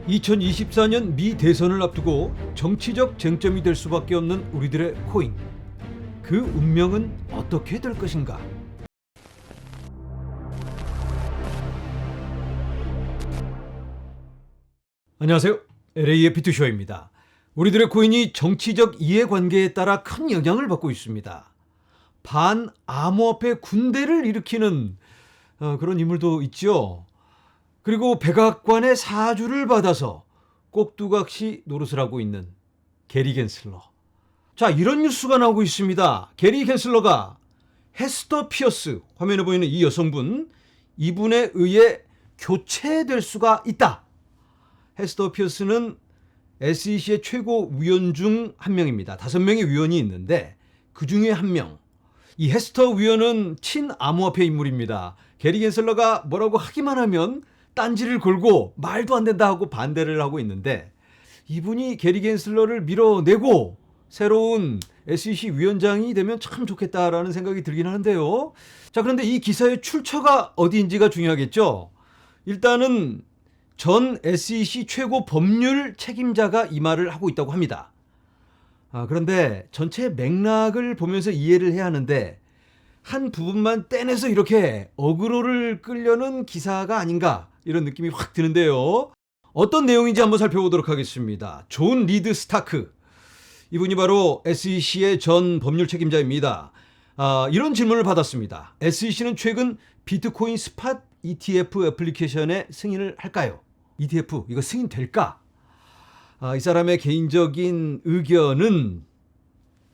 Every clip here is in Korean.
2024년 미 대선을 앞두고 정치적 쟁점이 될 수밖에 없는 우리들의 코인. 그 운명은 어떻게 될 것인가? 안녕하세요. LA의 비투쇼입니다. 우리들의 코인이 정치적 이해관계에 따라 큰 영향을 받고 있습니다. 반암호화폐 군대를 일으키는 그런 인물도 있죠. 그리고 백악관의 사주를 받아서 꼭두각시 노릇을 하고 있는 게리 갠슬러. 자, 이런 뉴스가 나오고 있습니다. 게리 갠슬러가 헤스터 피어스, 화면에 보이는 이 여성분, 이분에 의해 교체될 수가 있다. 헤스터 피어스는 SEC의 최고 위원 중 한 명입니다. 5명의 위원이 있는데 그 중에 한 명. 이 헤스터 위원은 친암호화폐 인물입니다. 게리 갠슬러가 뭐라고 하기만 하면 딴지를 걸고 말도 안 된다 하고 반대를 하고 있는데, 이분이 게리 갠슬러를 밀어내고 새로운 SEC 위원장이 되면 참 좋겠다라는 생각이 들긴 하는데요. 자, 그런데 이 기사의 출처가 어디인지가 중요하겠죠. 일단은 전 SEC 최고 법률 책임자가 이 말을 하고 있다고 합니다. 그런데 전체 맥락을 보면서 이해를 해야 하는데 한 부분만 떼내서 이렇게 어그로를 끌려는 기사가 아닌가, 이런 느낌이 확 드는데요. 어떤 내용인지 한번 살펴보도록 하겠습니다. 존 리드 스타크, 이분이 바로 SEC의 전 법률 책임자입니다. 이런 질문을 받았습니다. SEC는 최근 비트코인 스팟 ETF 애플리케이션에 승인을 할까요? ETF 이거 승인될까? 이 사람의 개인적인 의견은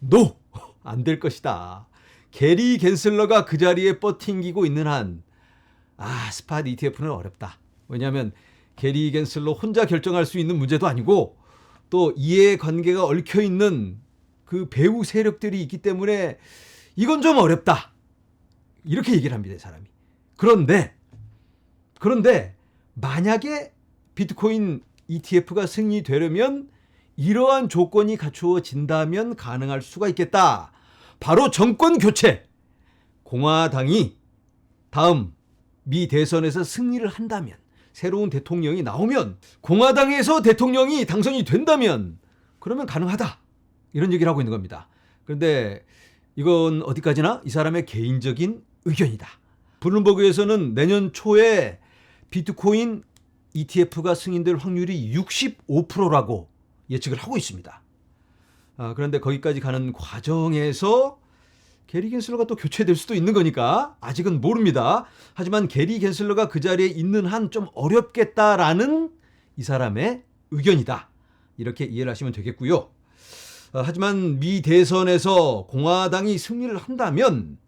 NO! 안 될 것이다. 게리 갠슬러가 그 자리에 뻗팅기고 있는 한 스팟 ETF는 어렵다. 왜냐하면 게리 갠슬러 혼자 결정할 수 있는 문제도 아니고 또 이해관계가 얽혀있는 그 배후 세력들이 있기 때문에 이건 좀 어렵다. 이렇게 얘기를 합니다, 이 사람이. 그런데 만약에 비트코인 ETF가 승인되려면 이러한 조건이 갖추어진다면 가능할 수가 있겠다. 바로 정권 교체. 공화당이 다음 미 대선에서 승리를 한다면, 새로운 대통령이 나오면, 공화당에서 대통령이 당선이 된다면 그러면 가능하다. 이런 얘기를 하고 있는 겁니다. 그런데 이건 어디까지나 이 사람의 개인적인 의견이다. 블룸버그에서는 내년 초에 비트코인 ETF가 승인될 확률이 65%라고 예측을 하고 있습니다. 그런데 거기까지 가는 과정에서 게리 갠슬러가 또 교체될 수도 있는 거니까 아직은 모릅니다. 하지만 게리 갠슬러가 그 자리에 있는 한 좀 어렵겠다라는 이 사람의 의견이다. 이렇게 이해를 하시면 되겠고요. 하지만 미 대선에서 공화당이 승리를 한다면,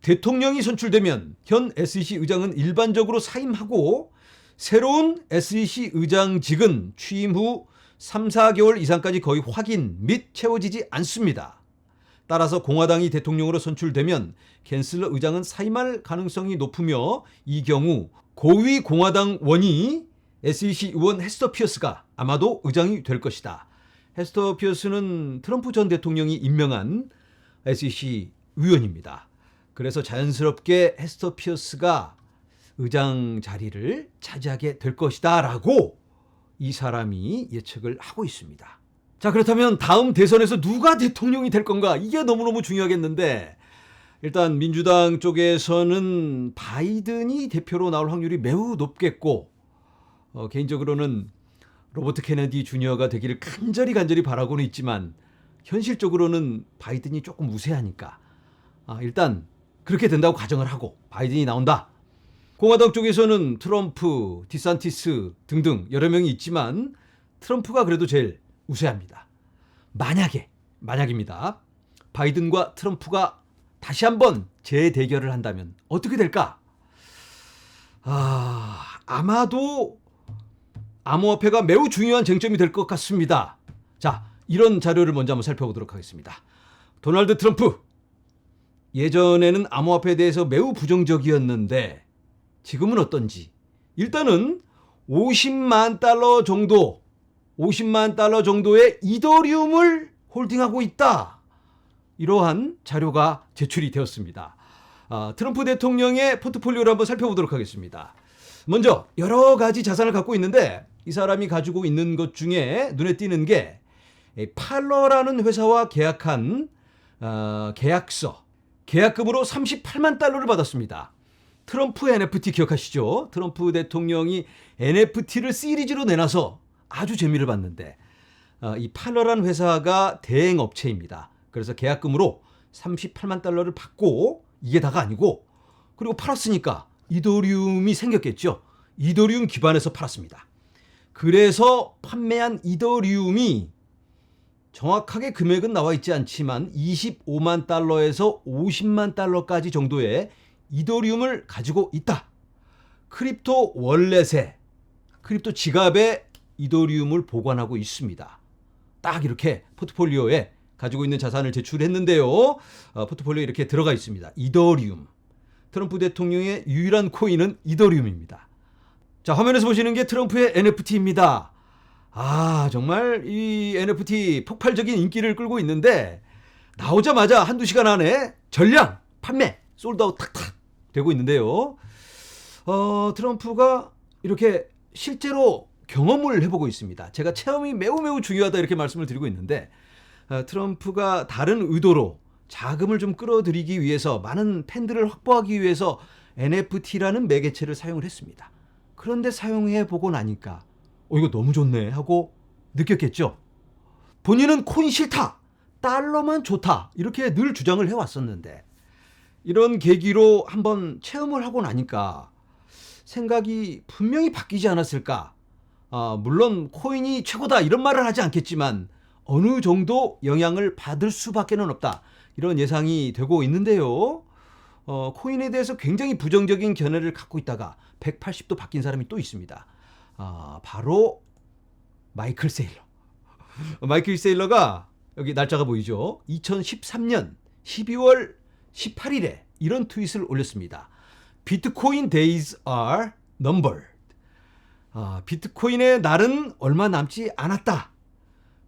대통령이 선출되면 현 SEC 의장은 일반적으로 사임하고 새로운 SEC 의장직은 취임 후 3, 4개월 이상까지 거의 확인 및 채워지지 않습니다. 따라서 공화당이 대통령으로 선출되면 갠슬러 의장은 사임할 가능성이 높으며, 이 경우 고위 공화당원이 SEC 의원 헤스터 피어스가 아마도 의장이 될 것이다. 헤스터 피어스는 트럼프 전 대통령이 임명한 SEC 의원입니다. 그래서 자연스럽게 헤스터 피어스가 의장 자리를 차지하게 될 것이다 라고 이 사람이 예측을 하고 있습니다. 자, 그렇다면 다음 대선에서 누가 대통령이 될 건가? 이게 너무너무 중요하겠는데, 일단 민주당 쪽에서는 바이든이 대표로 나올 확률이 매우 높겠고, 개인적으로는 로버트 케네디 주니어가 되기를 간절히 바라고는 있지만 현실적으로는 바이든이 조금 우세하니까 일단 그렇게 된다고 가정을 하고 바이든이 나온다. 공화당 쪽에서는 트럼프, 디산티스 등등 여러 명이 있지만 트럼프가 그래도 제일 우세합니다. 만약입니다. 바이든과 트럼프가 다시 한번 재대결을 한다면 어떻게 될까? 아마도 암호화폐가 매우 중요한 쟁점이 될 것 같습니다. 자, 이런 자료를 먼저 한번 살펴보도록 하겠습니다. 도널드 트럼프. 예전에는 암호화폐에 대해서 매우 부정적이었는데 지금은 어떤지. 일단은 50만 달러 정도의 이더리움을 홀딩하고 있다. 이러한 자료가 제출이 되었습니다. 트럼프 대통령의 포트폴리오를 한번 살펴보도록 하겠습니다. 먼저 여러 가지 자산을 갖고 있는데 이 사람이 가지고 있는 것 중에 눈에 띄는 게 팔러라는 회사와 계약한 계약서, 계약금으로 38만 달러를 받았습니다. 트럼프 NFT 기억하시죠? 트럼프 대통령이 NFT를 시리즈로 내놔서 아주 재미를 봤는데 이 팔러라는 회사가 대행업체입니다. 그래서 계약금으로 38만 달러를 받고 이게 다가 아니고 그리고 팔았으니까 이더리움이 생겼겠죠. 이더리움 기반에서 팔았습니다. 그래서 판매한 이더리움이 정확하게 금액은 나와 있지 않지만 25만 달러에서 50만 달러까지 정도의 이더리움을 가지고 있다. 크립토 월렛에, 크립토 지갑에 이더리움을 보관하고 있습니다. 딱 이렇게 포트폴리오에 가지고 있는 자산을 제출했는데요. 포트폴리오에 이렇게 들어가 있습니다. 이더리움. 트럼프 대통령의 유일한 코인은 이더리움입니다. 자, 화면에서 보시는 게 트럼프의 NFT입니다. 정말 이 NFT 폭발적인 인기를 끌고 있는데 나오자마자 한두 시간 안에 전량 판매, 솔드아웃 탁탁 되고 있는데요. 트럼프가 이렇게 실제로 경험을 해보고 있습니다. 제가 체험이 매우 중요하다 이렇게 말씀을 드리고 있는데 트럼프가 다른 의도로 자금을 좀 끌어들이기 위해서 많은 팬들을 확보하기 위해서 NFT라는 매개체를 사용을 했습니다. 그런데 사용해보고 나니까 이거 너무 좋네 하고 느꼈겠죠. 본인은 코인 싫다, 달러만 좋다 이렇게 늘 주장을 해왔었는데 이런 계기로 한번 체험을 하고 나니까 생각이 분명히 바뀌지 않았을까. 물론 코인이 최고다 이런 말을 하지 않겠지만 어느 정도 영향을 받을 수밖에는 없다 이런 예상이 되고 있는데요. 코인에 대해서 굉장히 부정적인 견해를 갖고 있다가 180도 바뀐 사람이 또 있습니다. 바로 마이클 세일러. 마이클 세일러가 여기 날짜가 보이죠? 2013년 12월 18일에 이런 트윗을 올렸습니다. 비트코인 days are numbered. 비트코인의 날은 얼마 남지 않았다.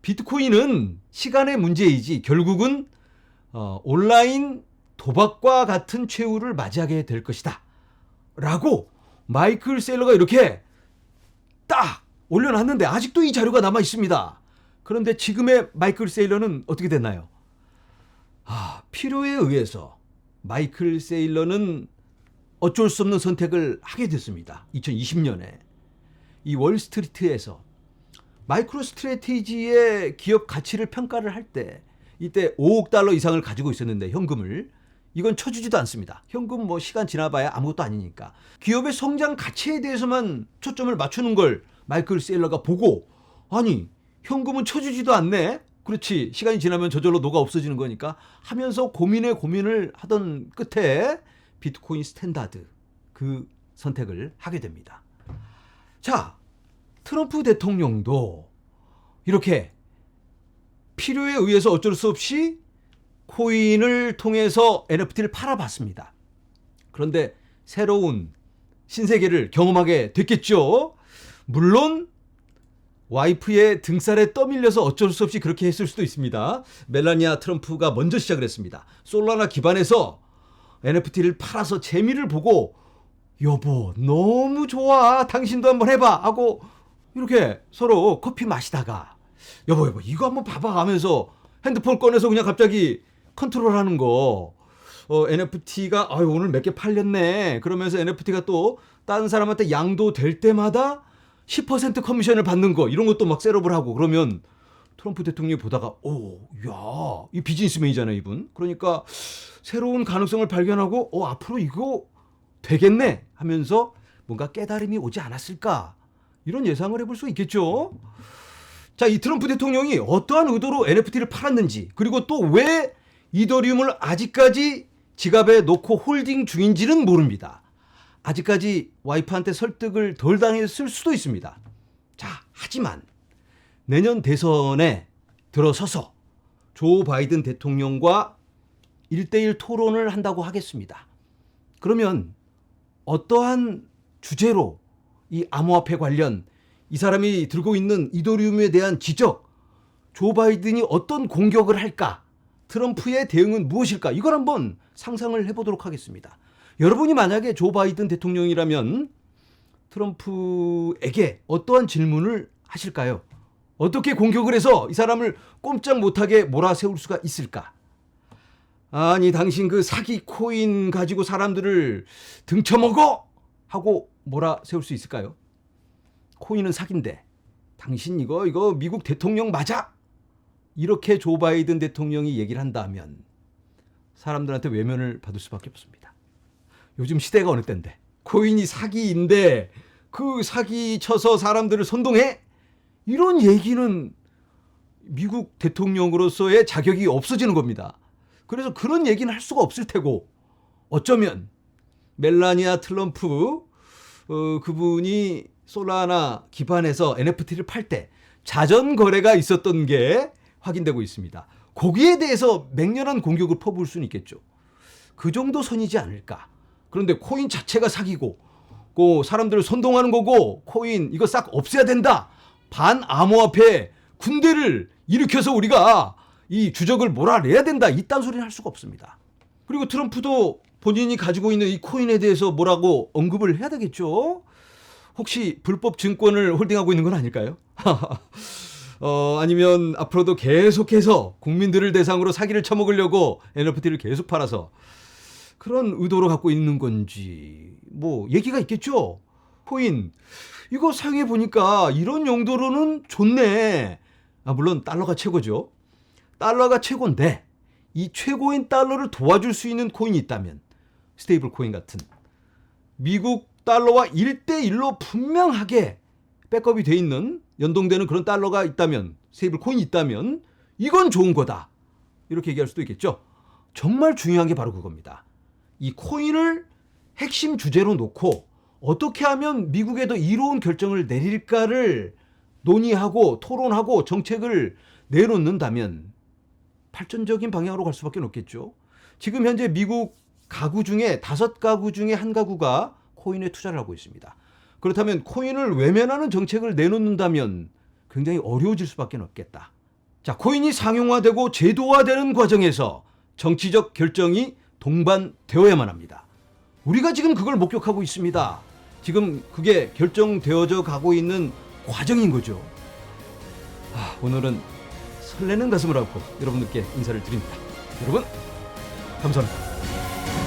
비트코인은 시간의 문제이지 결국은 온라인 도박과 같은 최후를 맞이하게 될 것이다. 라고 마이클 세일러가 이렇게 딱 올려놨는데 아직도 이 자료가 남아 있습니다. 그런데 지금의 마이클 세일러는 어떻게 됐나요? 필요에 의해서 마이클 세일러는 어쩔 수 없는 선택을 하게 됐습니다. 2020년에 이 월스트리트에서 마이크로 스트래티지의 기업 가치를 평가를 할 때 이때 5억 달러 이상을 가지고 있었는데 현금을 이건 쳐주지도 않습니다. 현금 시간 지나봐야 아무것도 아니니까 기업의 성장 가치에 대해서만 초점을 맞추는 걸 마이클 세일러가 보고 아니 현금은 쳐주지도 않네. 그렇지 시간이 지나면 저절로 녹아 없어지는 거니까 하면서 고민을 하던 끝에 비트코인 스탠다드 그 선택을 하게 됩니다. 자, 트럼프 대통령도 이렇게 필요에 의해서 어쩔 수 없이 코인을 통해서 NFT를 팔아봤습니다. 그런데 새로운 신세계를 경험하게 됐겠죠. 물론 와이프의 등살에 떠밀려서 어쩔 수 없이 그렇게 했을 수도 있습니다. 멜라니아 트럼프가 먼저 시작을 했습니다. 솔라나 기반에서 NFT를 팔아서 재미를 보고 여보 너무 좋아 당신도 한번 해봐 하고 이렇게 서로 커피 마시다가 여보 이거 한번 봐봐 하면서 핸드폰 꺼내서 그냥 갑자기 컨트롤하는 거. NFT가 오늘 몇 개 팔렸네 그러면서 NFT가 또 다른 사람한테 양도될 때마다 10% 커미션을 받는 거 이런 것도 막 셋업을 하고 그러면 트럼프 대통령이 보다가 이 비즈니스맨이잖아요 이분. 그러니까 새로운 가능성을 발견하고 앞으로 이거 되겠네 하면서 뭔가 깨달음이 오지 않았을까 이런 예상을 해볼 수 있겠죠. 자, 이 트럼프 대통령이 어떠한 의도로 NFT를 팔았는지 그리고 또 왜 이더리움을 아직까지 지갑에 놓고 홀딩 중인지는 모릅니다. 아직까지 와이프한테 설득을 덜 당했을 수도 있습니다. 자, 하지만 내년 대선에 들어서서 조 바이든 대통령과 1대1 토론을 한다고 하겠습니다. 그러면 어떠한 주제로 이 암호화폐 관련 이 사람이 들고 있는 이더리움에 대한 지적, 조 바이든이 어떤 공격을 할까, 트럼프의 대응은 무엇일까 이걸 한번 상상을 해보도록 하겠습니다. 여러분이 만약에 조 바이든 대통령이라면 트럼프에게 어떠한 질문을 하실까요? 어떻게 공격을 해서 이 사람을 꼼짝 못하게 몰아세울 수가 있을까? 아니, 당신 그 사기 코인 가지고 사람들을 등쳐먹어! 하고 몰아세울 수 있을까요? 코인은 사기인데 당신 이거 미국 대통령 맞아? 이렇게 조 바이든 대통령이 얘기를 한다면 사람들한테 외면을 받을 수밖에 없습니다. 요즘 시대가 어느 때인데 코인이 사기인데 그 사기 쳐서 사람들을 선동해? 이런 얘기는 미국 대통령으로서의 자격이 없어지는 겁니다. 그래서 그런 얘기는 할 수가 없을 테고 어쩌면 멜라니아 트럼프 그분이 솔라나 기반에서 NFT를 팔 때 자전 거래가 있었던 게 확인되고 있습니다. 거기에 대해서 맹렬한 공격을 퍼부을 수는 있겠죠. 그 정도 선이지 않을까. 그런데 코인 자체가 사기고 사람들을 선동하는 거고 코인 이거 싹 없애야 된다. 반암호화폐 군대를 일으켜서 우리가 이 주적을 몰아내야 된다. 이딴 소리는 할 수가 없습니다. 그리고 트럼프도 본인이 가지고 있는 이 코인에 대해서 뭐라고 언급을 해야 되겠죠. 혹시 불법 증권을 홀딩하고 있는 건 아닐까요? 아니면 앞으로도 계속해서 국민들을 대상으로 사기를 쳐먹으려고 NFT를 계속 팔아서 그런 의도로 갖고 있는 건지 뭐 얘기가 있겠죠. 코인 이거 사용해 보니까 이런 용도로는 좋네. 물론 달러가 최고죠. 달러가 최고인데 이 최고인 달러를 도와줄 수 있는 코인이 있다면 스테이블 코인 같은 미국 달러와 1대1로 분명하게 백업이 돼 있는 연동되는 그런 달러가 있다면 스테이블 코인이 있다면 이건 좋은 거다. 이렇게 얘기할 수도 있겠죠. 정말 중요한 게 바로 그겁니다. 이 코인을 핵심 주제로 놓고 어떻게 하면 미국에 더 이로운 결정을 내릴까를 논의하고 토론하고 정책을 내놓는다면 발전적인 방향으로 갈 수밖에 없겠죠. 지금 현재 미국 가구 중에 5가구 중에 1가구가 코인에 투자를 하고 있습니다. 그렇다면 코인을 외면하는 정책을 내놓는다면 굉장히 어려워질 수밖에 없겠다. 자, 코인이 상용화되고 제도화되는 과정에서 정치적 결정이 동반되어야만 합니다. 우리가 지금 그걸 목격하고 있습니다. 지금 그게 결정되어져 가고 있는 과정인 거죠. 오늘은 설레는 가슴을 안고 여러분들께 인사를 드립니다. 여러분, 감사합니다.